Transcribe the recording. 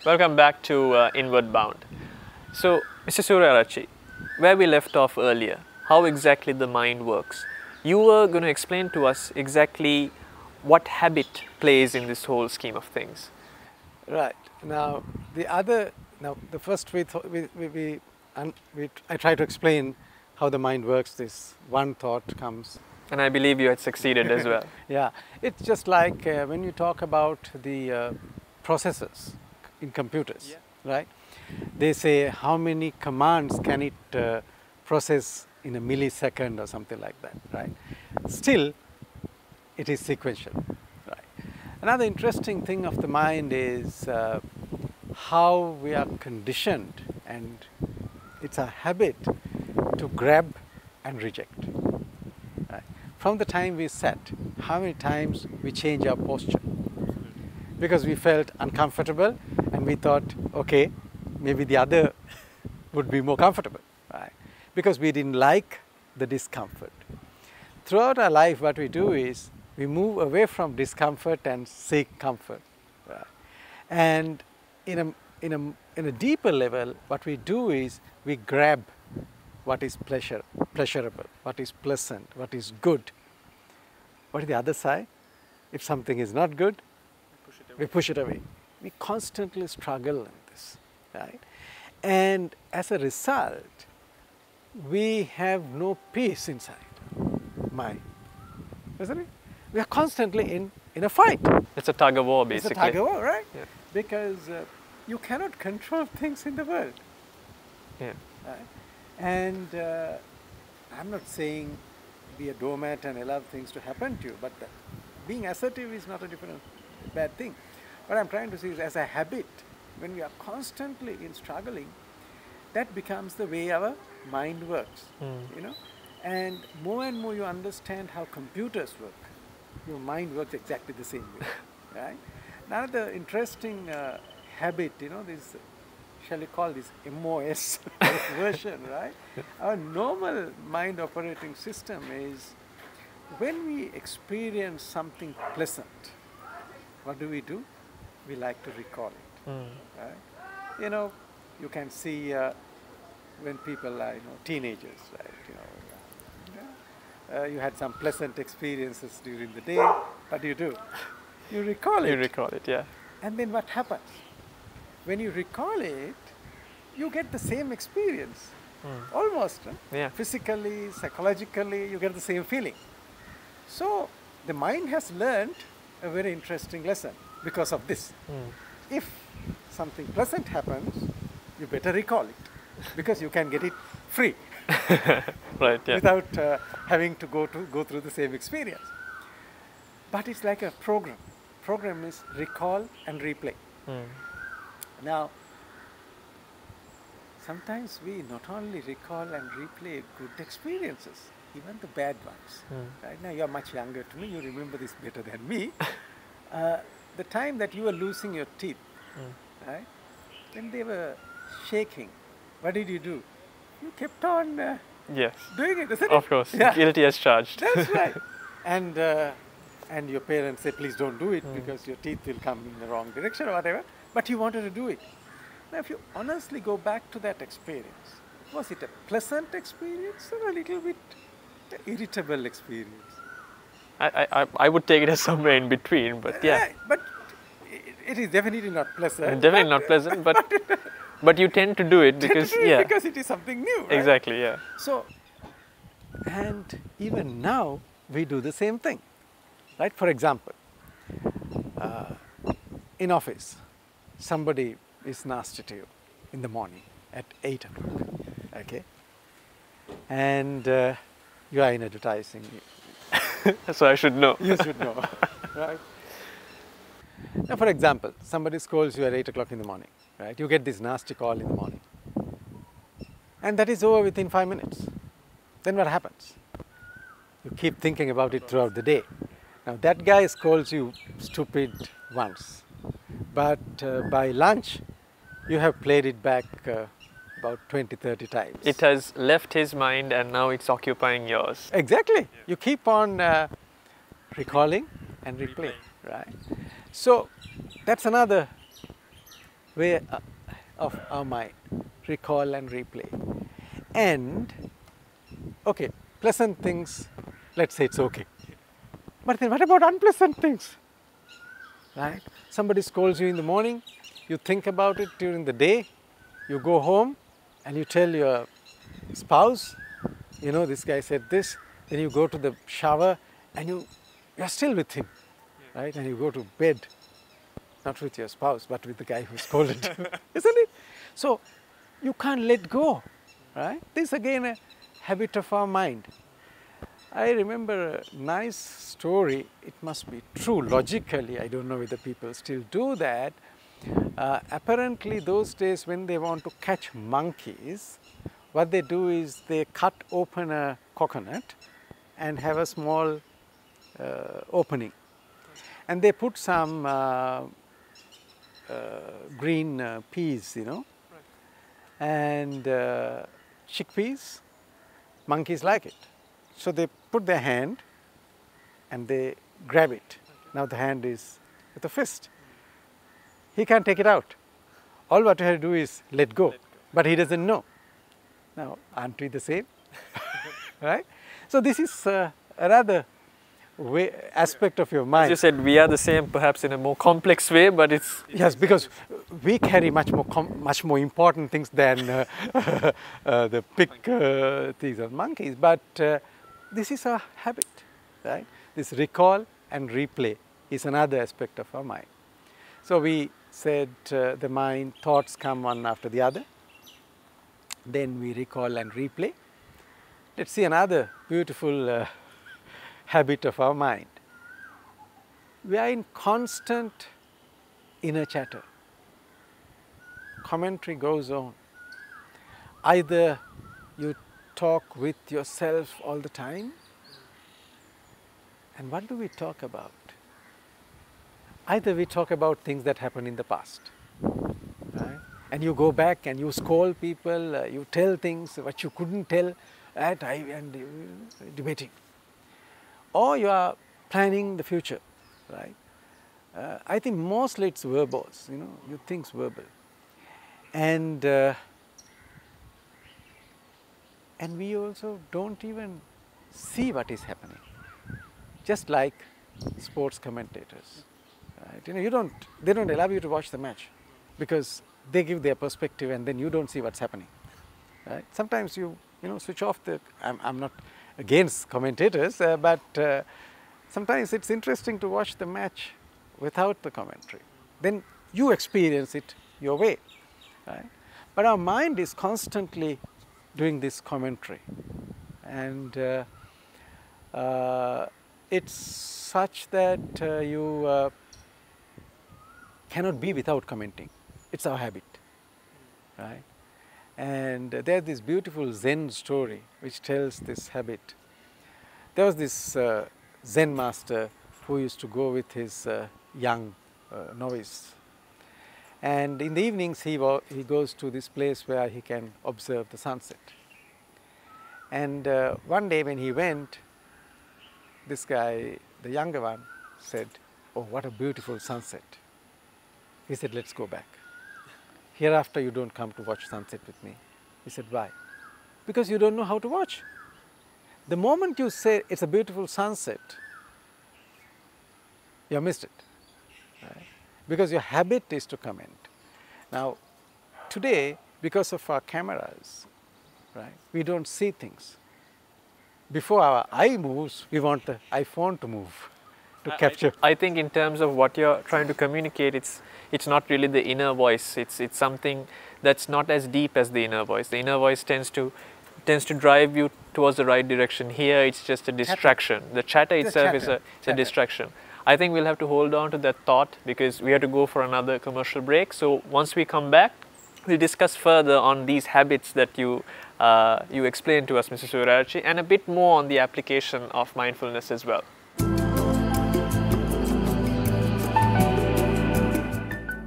Welcome back to Inward Bound. So, Mr. Suryarachi, where we left off earlier, how exactly the mind works. You were going to explain to us exactly what habit plays in this whole scheme of things. Right. Now, the first I try to explain how the mind works. This one thought comes. And I believe you had succeeded as well. Yeah, it's just like when you talk about the processors in computers, right? They say how many commands can it process in a millisecond or something like that, right? Still, it is sequential, right? Another interesting thing of the mind is how we are conditioned, and it's a habit to grab and reject. Right? From the time we sat, how many times we change our posture? Because we felt uncomfortable and we thought, okay, maybe the other would be more comfortable, right? Because we didn't like the discomfort. Throughout our life, what we do is we move away from discomfort and seek comfort, right? And in a deeper level, what we do is we grab what is pleasurable, what is pleasant, what is good. What is the other side? If something is not good, we push it away. We constantly struggle in this, right? And as a result, we have no peace inside mind, isn't it? We are constantly in a fight. It's a tug of war, basically. It's a tug of war, right? Yeah. Because you cannot control things in the world. Yeah. Right? And I'm not saying be a doormat and allow things to happen to you, but being assertive is not a bad thing. What I'm trying to say is, as a habit, when we are constantly in struggling, that becomes the way our mind works, you know. And more you understand how computers work, your mind works exactly the same way, right? Another interesting habit, you know, this, shall we call this MOS version, right? Our normal mind operating system is, when we experience something pleasant, what do? We like to recall it, right? You know, you can see when people are, teenagers, right? You had some pleasant experiences during the day. What do? You recall it. You recall it, yeah. And then what happens? When you recall it, you get the same experience, almost. Yeah. Physically, psychologically, you get the same feeling. So the mind has learned a very interesting lesson because of this. If something pleasant happens, you better recall it, because you can get it free. Right, yeah. Without having to go through the same experience. But it's like a program. Program is recall and replay. Now, sometimes we not only recall and replay good experiences, even the bad ones. Right now, you are much younger to me. You remember this better than me. The time that you were losing your teeth, right? When they were shaking, what did you do? You kept on Yes. doing it, isn't it? Of course. Yeah. Guilty as charged. That's right. And your parents say, please don't do it because your teeth will come in the wrong direction or whatever. But you wanted to do it. Now, if you honestly go back to that experience, was it a pleasant experience or a little bit irritable experience? I would take it as somewhere in between, but yeah. But it is definitely not pleasant. Definitely not pleasant, but you tend to do it because, yeah. Because it is something new, right? Exactly, yeah. So, and even now, we do the same thing, right? For example, in office, somebody is nasty to you in the morning at 8 o'clock, okay? And you are in advertising. So I should know. You should know, right? Now, for example, somebody calls you at 8 o'clock in the morning, right? You get this nasty call in the morning. And that is over within 5 minutes. Then what happens? You keep thinking about it throughout the day. Now, that guy calls you stupid once. But by lunch, you have played it back about 20, 30 times. It has left his mind and now it's occupying yours. Exactly. You keep on recalling and replaying, right? So that's another way of our mind, recall and replay. And, okay, pleasant things, let's say it's okay. But then what about unpleasant things? Right? Somebody scolds you in the morning, you think about it during the day, you go home and you tell your spouse, you know, this guy said this, then you go to the shower and you're still with him, right? And you go to bed, not with your spouse, but with the guy who scolded you, isn't it? So you can't let go, right? This is again a habit of our mind. I remember a nice story, it must be true logically, I don't know whether people still do that. Apparently those days when they want to catch monkeys, what they do is they cut open a coconut and have a small opening. And they put some green peas, you know, and chickpeas. Monkeys like it. So they put their hand and they grab it. Now the hand is with a fist. He can't take it out. All what you have to do is let go. But he doesn't know. Now, aren't we the same? Right? So this is another aspect of your mind. As you said, we are the same, perhaps in a more complex way, but it's... Yes, because we carry much more important things than the big things of monkeys. But this is a habit, right? This recall and replay is another aspect of our mind. So we said the mind, thoughts come one after the other. Then we recall and replay. Let's see another beautiful habit of our mind. We are in constant inner chatter. Commentary goes on. Either you talk with yourself all the time, and what do we talk about? Either we talk about things that happened in the past, right? And you go back and you scold people, you tell things what you couldn't tell, right? And debating. Or you are planning the future, right? I think mostly it's verbose, you know, you think verbal. And we also don't even see what is happening. Just like sports commentators, right? You know, they don't allow you to watch the match because they give their perspective and then you don't see what's happening, right? Sometimes you switch off the, I'm not against commentators, but sometimes it's interesting to watch the match without the commentary. Then you experience it your way, right? But our mind is constantly doing this commentary, and it's such that you cannot be without commenting. It's our habit, right? And there's this beautiful Zen story which tells this habit. There was this Zen master who used to go with his young novice. And in the evenings he goes to this place where he can observe the sunset. And one day when he went, this guy, the younger one, said, "Oh, what a beautiful sunset." He said, "Let's go back. Hereafter you don't come to watch sunset with me." He said, "Why?" "Because you don't know how to watch. The moment you say it's a beautiful sunset, you have missed it, right? Because your habit is to comment. Now, today, because of our cameras, right, we don't see things. Before our eye moves, we want the iPhone to move, to capture. I think in terms of what you're trying to communicate, it's not really the inner voice. It's something that's not as deep as the inner voice. The inner voice tends to drive you towards the right direction. Here, it's just a distraction. The chatter itself is a distraction. I think we'll have to hold on to that thought because we have to go for another commercial break. So once we come back, we'll discuss further on these habits that you explained to us, Mr. Surya Arachi, and a bit more on the application of mindfulness as well.